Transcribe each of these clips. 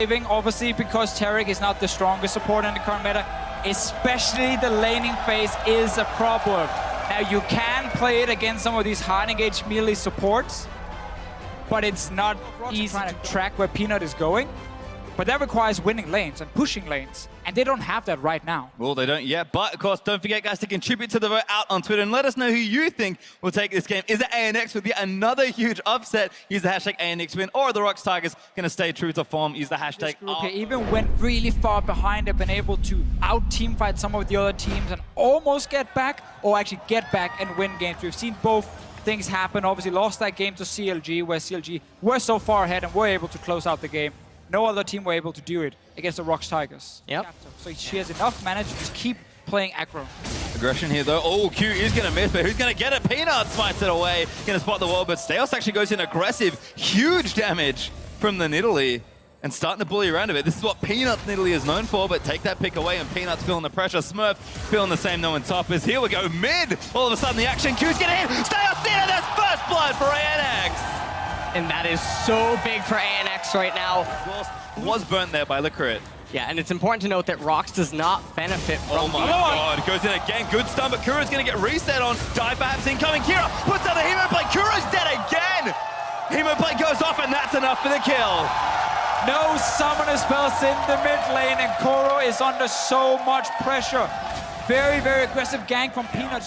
saving, obviously, because Taric is not the strongest support in the current meta. Especially the laning phase is a problem. Now, you can play it against some of these hard-engaged melee supports, but it's not easy to track where Peanut is going. But that requires winning lanes and pushing lanes, and they don't have that right now. Well, they don't yet, but of course, don't forget, guys, to contribute to the vote out on Twitter and let us know who you think will take this game. Is it ANX with yet another huge upset? Use the hashtag ANX win, or are the ROX Tigers going to stay true to form? Use the hashtag Okay, even went really far behind, they've been able to out-teamfight some of the other teams and almost get back, or actually get back and win games. We've seen both things happen. Obviously, lost that game to CLG, where CLG were so far ahead and were able to close out the game. No other team were able to do it against the ROX Tigers. Yep. So she has enough mana to just keep playing aggro. Aggression here, though. Oh, Q is going to miss, but who's going to get it? Peanut smites it away. Going to spot the wall, but Steos actually goes in aggressive. Huge damage from the Nidalee. And starting to bully around a bit. This is what Peanut Nidalee is known for, but take that pick away and Peanut's feeling the pressure. Smurf feeling the same, no one top is. Here we go, mid! All of a sudden the action, Q's getting in! Steos in, and that's first blood for ANX! And that is so big for ANX right now. Was burnt there by Licorice. Yeah, and it's important to note that ROX does not benefit from Oh my god, goes in again, good stun, but Kuro's gonna get reset on. Dive perhaps incoming, Kira puts out the Hemoblade, Kuro's dead again! Hemoblade goes off and that's enough for the kill. No summoner spells in the mid lane, and Koro is under so much pressure. Very, very aggressive gank from Peanut.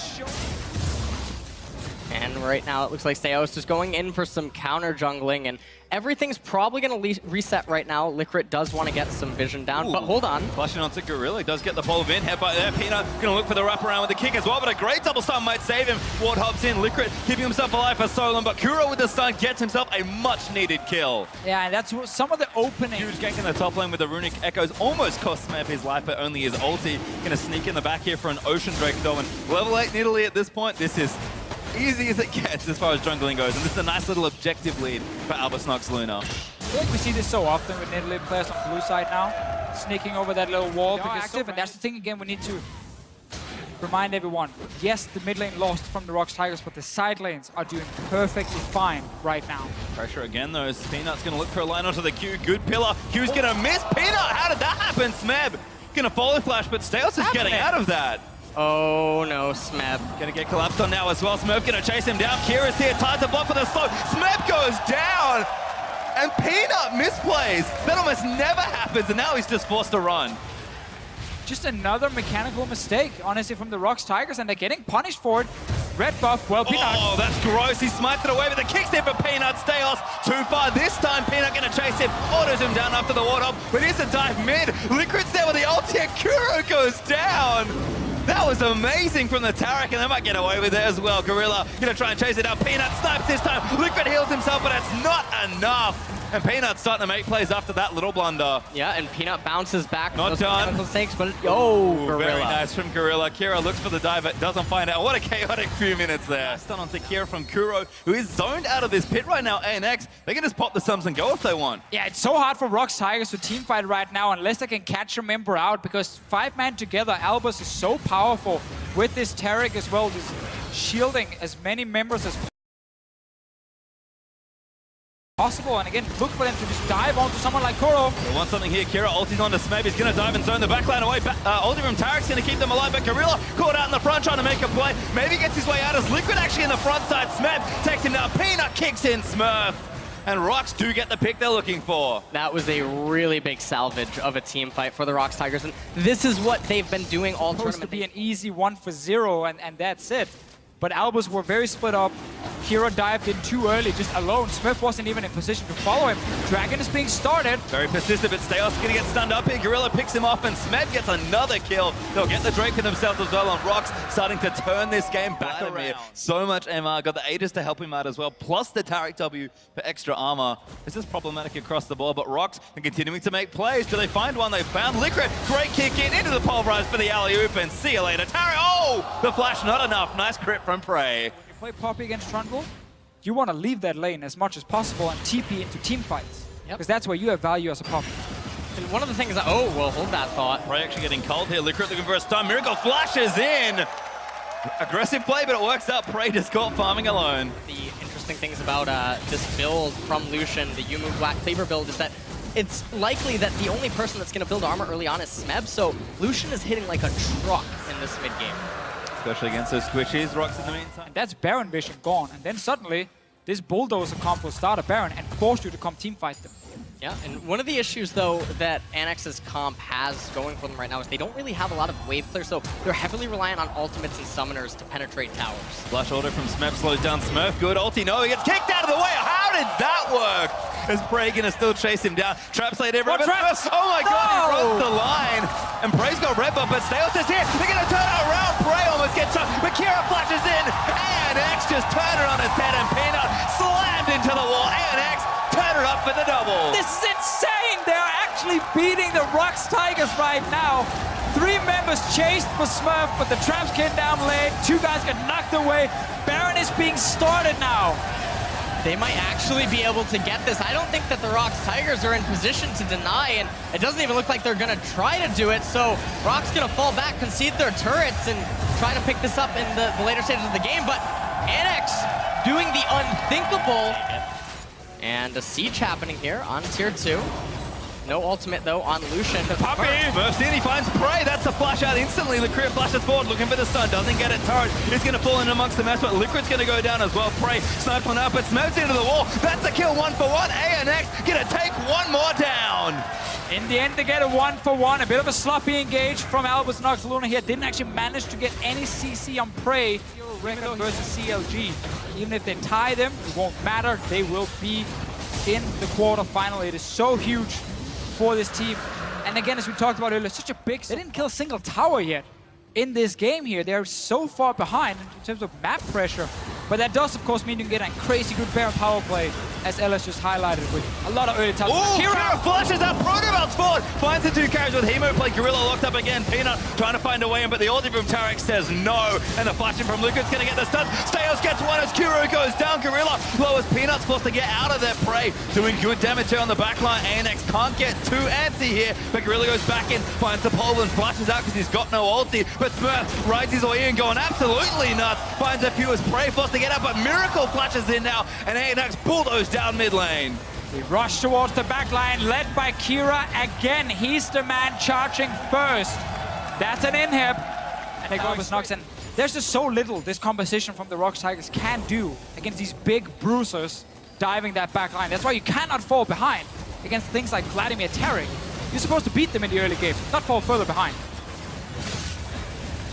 And right now it looks like Steos is going in for some counter jungling, and everything's probably going to reset right now. Licorice does want to get some vision down, but hold on. Flashing onto Gorilla, does get the pole in, headbutt there. Peanut going to look for the wraparound with the kick as well, but a great double stun might save him. Ward hops in, Licorice keeping himself alive for so long, but Kuro with the stun gets himself a much needed kill. Yeah, and that's what some of the openings. Huge gank in the top lane with the runic echoes, almost cost Smurf his life, but only his ulti. Going to sneak in the back here for an Ocean Drake though, and level 8 Nidalee at this point, this is easy as it gets as far as jungling goes, and this is a nice little objective lead for Albus Nox Luna. I feel like we see this so often with Nidalee players on blue side now, sneaking over that little wall because active, and that's the thing again, we need to remind everyone. Yes, the mid lane lost from the ROX Tigers, but the side lanes are doing perfectly fine right now. Pressure again though, Peanut's gonna look for a line onto the Q, good pillar. Q's gonna miss, Peanut, how did that happen? Smeb gonna follow flash, but Steos is getting out of that. Oh no, Smeb. Gonna get collapsed on now as well. Smurf gonna chase him down. Kira's here, tied to block for the slow. Smurf goes down! And Peanut misplays. That almost never happens, and now he's just forced to run. Just another mechanical mistake, honestly, from the ROX Tigers, and they're getting punished for it. Red buff, well, Peanut. Oh, that's gross. He smites it away, but the kick's in for Peanut. Steos too far. This time, Peanut gonna chase him. Autos him down after the ward up, but here's a dive mid. Licorice there with the ulti, and Kuro goes down. That was amazing from the Taric, and they might get away with it as well. Gorilla gonna try and chase it out. Peanut snipes this time. Liquid heals himself, but it's not enough. And Peanut's starting to make plays after that little blunder. Yeah, and Peanut bounces back. Not done. Mistakes, but Gorilla. Very nice from Gorilla. Kira looks for the dive, but doesn't find out. What a chaotic few minutes there. Stun onto Kira from Kuro, who is zoned out of this pit right now. ANX, they can just pop the sums and go if they want. Yeah, it's so hard for ROX Tigers to teamfight right now unless they can catch a member out, because 5-man together, Albus is so powerful with this Taric as well, just shielding as many members as possible. And again, look for them to just dive onto someone like Koro. They want something here. Kira ulti's onto Smeb. He's going to dive and zone the backline away. Ulti from Taric's going to keep them alive, but Gorilla caught out in the front trying to make a play. Maybe gets his way out as Liquid actually in the front side. Smeb takes him down. Peanut kicks in Smurf. And ROX do get the pick they're looking for. That was a really big salvage of a team fight for the ROX Tigers, and this is what they've been doing all tournament. Supposed to be an easy 1-for-0, and that's it. But Albus were very split up. Kira dived in too early, just alone. Smith wasn't even in position to follow him. Dragon is being started. Very persistent, but Steos gonna get stunned up here. Gorilla picks him off, and Smed gets another kill. They'll get the Drake for themselves as well, and ROX starting to turn this game back around. So much MR, got the Aegis to help him out as well, plus the Taric W for extra armor. This is problematic across the board, but ROX are continuing to make plays. Do they find one? They found Licorice. Great kick in into the pulverize for the alley-oop, and see you later. Taric, oh! The flash, not enough. Nice crit from Prey. When you play Poppy against Trundle, you want to leave that lane as much as possible and TP into team fights. Because that's where you have value as a Poppy. And one of the things that, oh, well, hold that thought. Prey actually getting cold here. Licorice looking for a stun. Miracle flashes in. Aggressive play, but it works out. Prey just caught farming alone. The interesting things about this build from Lucian, the You Move Black Cleaver build, is that it's likely that the only person that's going to build armor early on is Smeb, so Lucian is hitting like a truck in this mid game. Especially against those squishies. ROX in the meantime. And that's Baron vision gone. And then suddenly, this Bulldozer comp will start a Baron and force you to come teamfight them. Yeah, and one of the issues, though, that Annex's comp has going for them right now is they don't really have a lot of wave clear, so they're heavily reliant on ultimates and summoners to penetrate towers. Flash order from Smeb slows down Smurf. Good ulti. No, he gets kicked out of the way. How did that work? Is Prey gonna still chase him down? Trap slate everywhere. Oh my god, he runs the line. And Prey's got red buff, but Staos is here. They're gonna turn it around. Prey almost gets shot. But Kira flashes in. ANX just turned it on its head and Peanut slammed into the wall. ANX turn it up for the double. This is insane! They're actually beating the ROX Tigers right now. 3 members chased for Smurf, but the traps came down late. 2 guys got knocked away. Baron is being started now. They might actually be able to get this. I don't think that the ROX Tigers are in position to deny, and it doesn't even look like they're gonna try to do it, so ROX gonna fall back, concede their turrets, and try to pick this up in the later stages of the game, but Annex doing the unthinkable. And a siege happening here on tier 2. No ultimate, though, on Lucian. Puppy! Burst in, he finds Prey. That's a flash out instantly. Liquid flashes forward, looking for the stun. Doesn't get it. Turret is going to fall in amongst the mess, but Liquid's going to go down as well. Prey sniped one out, but Smeb's into the wall. That's a kill 1-for-1. ANX going to take one more down. In the end, they get a 1-for-1. A bit of a sloppy engage from Albus Nox Luna here. Didn't actually manage to get any CC on Prey. Record versus CLG. Even if they tie them, it won't matter. They will be in the quarterfinal. It is so huge for this team. And again, as we talked about earlier, such a big... They didn't kill a single tower yet in this game here. They're so far behind in terms of map pressure. But that does, of course, mean you can get a crazy good Baron power play, as Ellis just highlighted, with a lot of early towers. Oh, Kira flashes out, Protobolt's forward, finds the 2 carries with Hemo, play Gorilla locked up again. Peanut trying to find a way in, but the ulti from Tarek says no. And the flashing from Liquid's going to get the stun. Staos gets one as Kuro goes down. Gorilla lowers Peanut's forced to get out of their Prey, doing good damage here on the backline. ANX can't get too antsy here, but Gorilla goes back in, finds the pole and flashes out because he's got no ulti. But Smurf rides his way in, going absolutely nuts. Finds a few as Prey forced to get out, but Miracle flashes in now, and ANX bulldoze down mid lane. We rush towards the back line, led by Kira again. He's the man charging first. That's an inhib. And they go with Nox. And there's just so little this composition from the ROX Tigers can do against these big bruisers diving that back line. That's why you cannot fall behind against things like Vladimir Tarek. You're supposed to beat them in the early game, not fall further behind.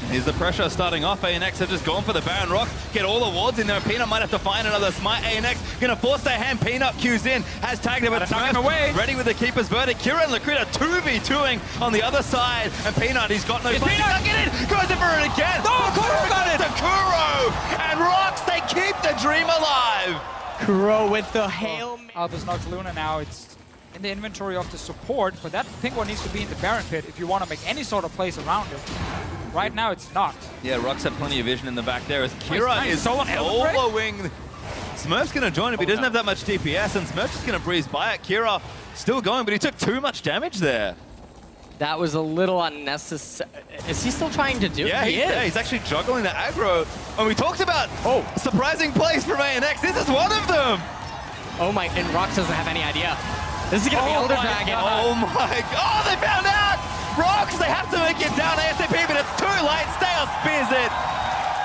Here's the pressure starting off. ANX have just gone for the Baron ROX. Get all the wards in there. Peanut might have to find another smite. ANX gonna force their hand. Peanut cues in. Has tagged him, but Smurf away. Ready with the Keeper's Verdict. Kira and Liquid are 2v2ing on the other side. And Peanut, he's got no flash. He can't get in. Goes in for it again. No, Kuro got it. To Kuro. And ROX, they keep the dream alive. Kuro with the Hail. Albus Nox Luna now. It's in the inventory of the support, but that Penguin needs to be in the Baron pit if you want to make any sort of plays around it. Right now, it's not. Yeah, ROX had plenty of vision in the back there as Kira is soloing. Smurf's going to join him. He doesn't have that much DPS, and Smurf's just going to breeze by it. Kira still going, but he took too much damage there. That was a little unnecessary. Is he still trying to do it? Yeah, he's actually juggling the aggro. And we talked about surprising plays from ANX. This is one of them. Oh my, and ROX doesn't have any idea. This is going to be Elder Dragon. Oh my god, they found out! ROX, they have to make it down ASAP, but it's too late. Staos spears it.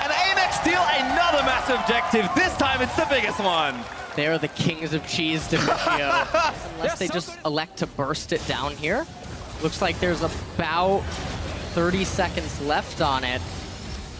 And ANX steal another massive objective. This time, it's the biggest one. They are the kings of cheese, Demetrio. Unless they just elect to burst it down here. Looks like there's about 30 seconds left on it.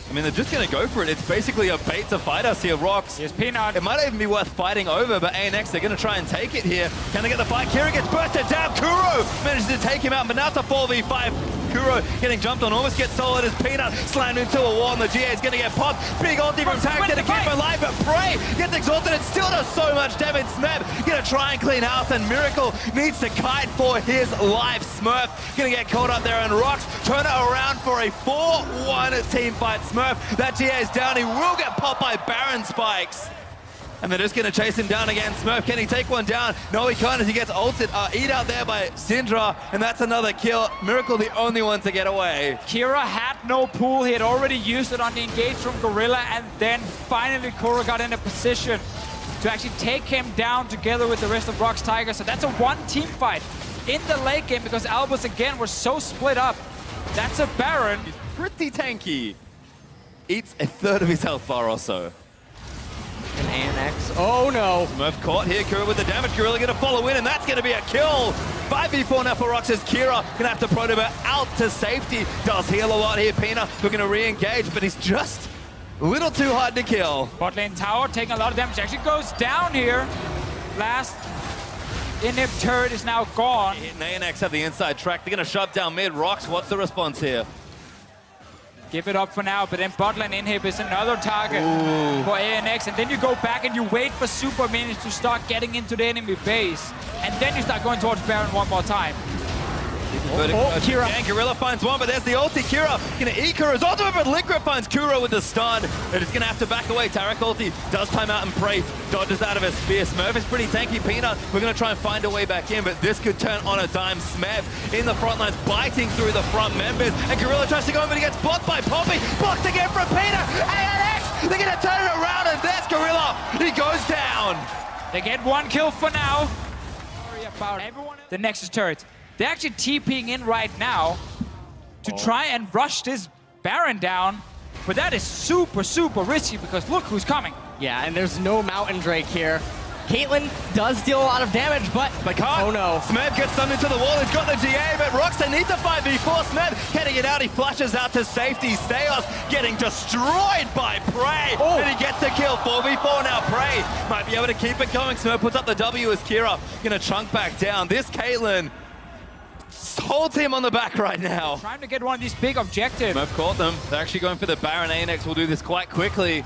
I mean, they're just going to go for it. It's basically a bait to fight us here, ROX. Here's Peanut. It might even be worth fighting over, but ANX, they're going to try and take it here. Can they get the fight? Kira gets bursted down. Kuro manages to take him out, but now it's a 4v5. Kuro getting jumped on, almost gets soloed as Peanut slammed into a wall, and the GA is going to get popped. Big ulti from Tarek to keep him alive, but Prey gets exhausted. It still does so much damage. Smeb going to try and clean house, and Miracle needs to kite for his life. Smurf going to get caught up there, and ROX turn it around for a 4-1 team fight. Smurf, that GA is down. He will get popped by Baron spikes. And they're just going to chase him down again. Smurf, can he take one down? No, he can't as he gets ulted. Eat out there by Syndra, and that's another kill. Miracle the only one to get away. Kira had no pool. He had already used it on the engage from Gorilla, and then finally Kuro got in a position to actually take him down together with the rest of ROX Tigers. So that's a one team fight in the late game because Albus again were so split up. That's a Baron. He's pretty tanky. Eats a third of his health bar or so. And ANX, oh no. Smurf caught here, Kira with the damage. Gorilla gonna follow in, and that's gonna be a kill. 5v4 now for ROX as Kira gonna have to Protober out to safety. Does heal a lot here. Pina looking to re-engage, but he's just a little too hard to kill. Bot lane tower taking a lot of damage. Actually goes down here. Last inhib turret is now gone. Hitting ANX have the inside track. They're gonna shove down mid. ROX, what's the response here? Give it up for now, but then bot lane inhib is another target for ANX, and then you go back and you wait for super minions to start getting into the enemy base, and then you start going towards Baron one more time. Kira. And Gorilla finds one, but there's the ulti. Kira gonna eat Kura's ultimate, but Liquid finds Kura with the stun. They're just gonna have to back away. Tarek ulti does time out and pray. Dodges out of his spear. Smurf is pretty tanky. Peanut, we're gonna try and find a way back in, but this could turn on a dime. Smeb in the front lines, biting through the front members, and Gorilla tries to go in, but he gets blocked by Poppy. Blocked again from Peanut. ANX, they're gonna turn it around, and there's Gorilla. He goes down. They get one kill for now. Sorry about everyone. The Nexus turret. They're actually TPing in right now to try and rush this Baron down, but that is super, super risky because look who's coming. Yeah, and there's no Mountain Drake here. Caitlyn does deal a lot of damage, but they can't. Oh no. Smeb gets stunned into the wall. He's got the GA, but ROX, they need to 5v4. Smeb getting it out. He flashes out to safety. Steos getting destroyed by Prey. Oh. And he gets a kill. 4v4 now. Prey might be able to keep it going. Smeb puts up the W as Kira gonna chunk back down. This Caitlyn whole team on the back right now. Trying to get one of these big objectives. Smurf caught them. They're actually going for the Baron. ANX will do this quite quickly.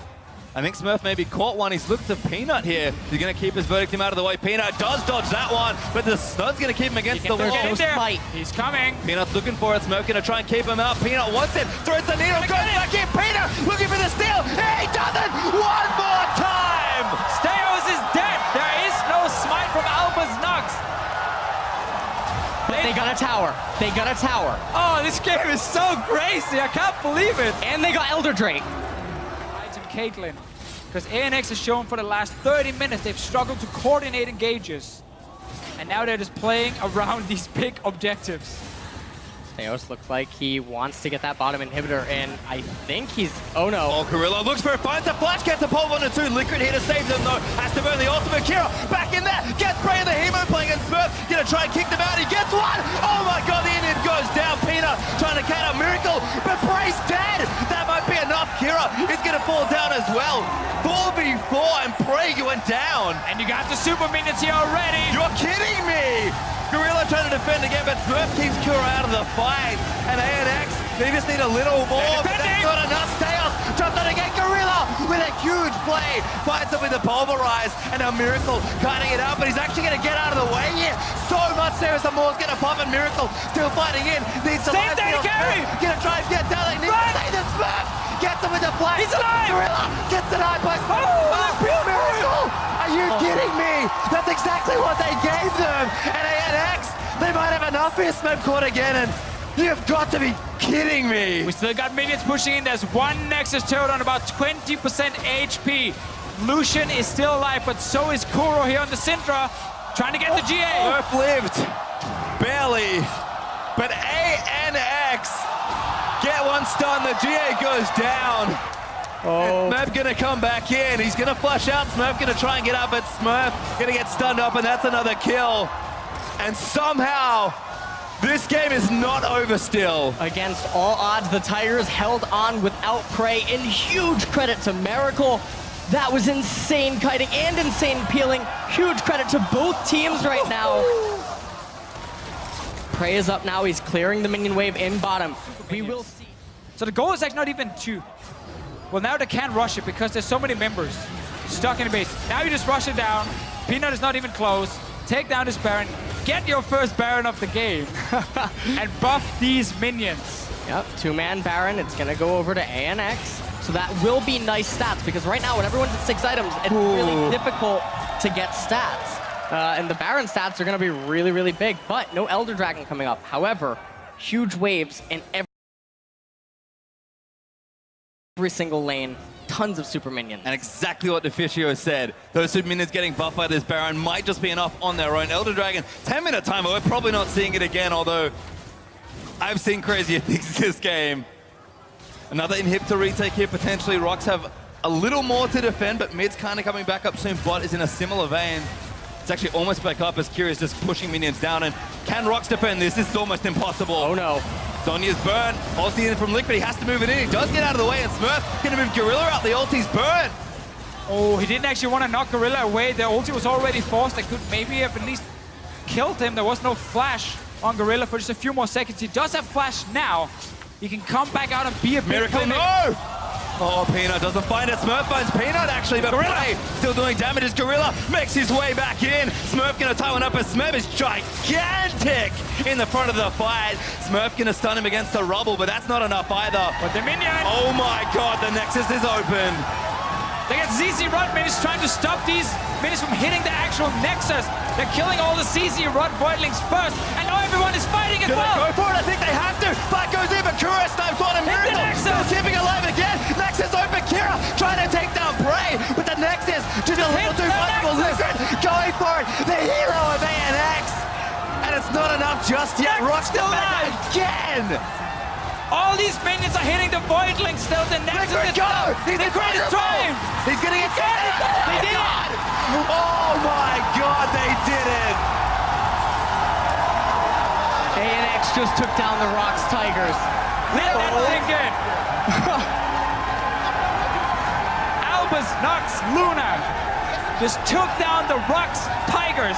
I think Smurf maybe caught one. He's looked to Peanut here. He's going to keep his verdict out of the way. Peanut does dodge that one, but the stun's going to keep him against the wall. Get in there. He's coming. Peanut's looking for it. Smurf going to try and keep him out. Peanut wants it. Throws the needle. Goes back in. Peanut looking for the steal. He doesn't. One more time. Steos is dead. There is no smite from Albus Nux. But they got a tower. They got a tower. Oh, this game is so crazy. I can't believe it. And they got Elder Drake. Right to Caitlyn. Because ANX has shown for the last 30 minutes they've struggled to coordinate engages. And now they're just playing around these big objectives. Steos looks like he wants to get that bottom inhibitor, and I think he's... Oh no. Oh, Gorilla looks for it, finds a flash, gets a pole 1 and 2. Liquid here to save them though. Has to burn the ultimate. Kira back in there. Gets Prey in the Hemo playing against Smurf. Gonna try and kick them out. He gets one. Oh my god, the Indian goes down. Peanut trying to count a miracle, but Prey's dead. That might be enough. Kira is gonna fall down as well. 4v4 and Prey went down. And you got the super minions here already. You're kidding me. Gorilla trying to defend again, but Smurf keeps Kura out of the fight. And ANX, they just need a little more, but that's not enough. Steos jumps on again. Gorilla with a huge play. Finds him with the pulverize, and a Miracle cutting it out, but he's actually going to get out of the way here. So much there, some more's going to pop, and Miracle still fighting in. Needs to Same thing, carry! Going to try and get down. They need to save the Smurf. Gets him with the play. He's alive! Gorilla gets denied by Smurf. Miracle! Are you kidding me? That's exactly what they gave them. And ANX, they might have enough here. Smurf caught again, and you've got to be kidding me. We still got minions pushing in. There's one Nexus turret on about 20% HP. Lucian is still alive, but so is Kuro here on the Syndra. Trying to get the GA. Smurf lived. Barely. But ANX get one stun. The GA goes down. Oh. Smurf gonna come back in. He's gonna flush out. Smurf gonna try and get up, but Smurf gonna get stunned up, and that's another kill. And somehow, this game is not over still. Against all odds, the Tigers held on without Prey, and huge credit to Miracle. That was insane kiting and insane peeling. Huge credit to both teams right now. Prey is up now. He's clearing the minion wave in bottom. We will see. So the goal is actually not even to... Well, now they can't rush it because there's so many members stuck in the base. Now you just rush it down. Peanut is not even close. Take down this Baron. Get your first Baron of the game. And buff these minions. Yep, two-man Baron. It's going to go over to ANX. So that will be nice stats, because right now when everyone's at 6 items, it's really difficult to get stats. And the Baron stats are going to be really, really big, but no Elder Dragon coming up. However, huge waves in every single lane. tons of super minions. And exactly what Deficio said. Those super minions getting buffed by this Baron might just be enough on their own. Elder Dragon, 10-minute timer. We're probably not seeing it again, although I've seen crazier things this game. Another inhibitor retake here, potentially. ROX have a little more to defend, but mid's kind of coming back up soon. Bot is in a similar vein. It's actually almost back up as Kyrie's just pushing minions down. And can ROX defend this? This is almost impossible. Oh no. Sonya's burn. Ulti in from Liquid. He has to move it in. He does get out of the way, and Smurf going to move Gorilla out. The ulti's burn. Oh, he didn't actually want to knock Gorilla away. The ulti was already forced. They could maybe have at least killed him. There was no flash on Gorilla for just a few more seconds. He does have flash now. He can come back out and be a big Miracle, no! Oh, Peanut doesn't find it. Smurf finds Peanut, actually, but Gorilla still doing damage as Gorilla makes his way back in. Smurf gonna tie one up as Smurf is gigantic in the front of the fight. Smurf gonna stun him against the rubble, but that's not enough either. But the minion! Oh my god, the Nexus is open. They get ZZ Rod minions trying to stop these minions from hitting the actual Nexus. They're killing all the ZZ Rod Voidlings first, and now everyone is fighting as Do well! they go for it? I think they have to. Fight goes in, but Kura snipes on him. Hit the Miracle Nexus! still keeping alive again. Nexus open. Kira trying to take down Prey, but the Nexus just a little too much for Liquid. Going for it. The hero of ANX. And it's not enough just yet. ROX still alive again. All these minions are hitting the Voidlings still. The Nexus Liquid, is go! down. He's They tried to incredible! try him. He's gonna get They did it! Oh my god, they did it! ANX just took down the ROX Tigers. Let that sink in. Albus knocks Luna. Just took down the ROX Tigers.